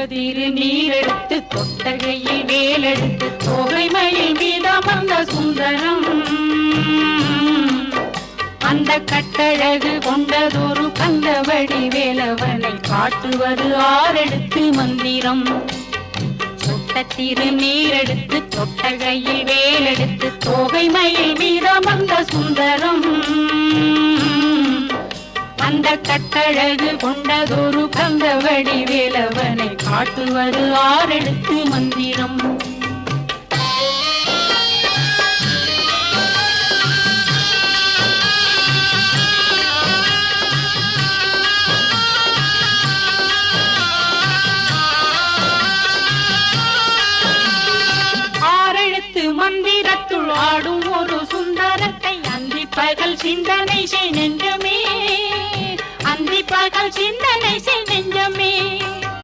திரு நீரெடுத்து தொட்டகையில் வேலெடுத்து தோகைமயில் மீதமர்ந்த சுந்தரம் அந்த கட்டழகு கொண்டதொரு கந்தவடி வேலவனை காட்டுவது ஆரெடுத்து மந்திரம் தொட்ட திரு நீரெடுத்து தொட்டகையில் வேலெடுத்து தோகைமயில் மீதமர்ந்த சுந்தரம் அந்த கட்டழகு கொண்டதொரு கந்தவடி வேலவனை காட்டுவது ஆரெடுத்து மந்திரம் ஆரெழுத்து மந்திரத்துள் ஆடும் ஒரு சுந்தரத்தை அந்தி பகல் சிந்தனை செய் நெஞ்சமே அந்தி பகல் சிந்தனை செய் நெஞ்சமே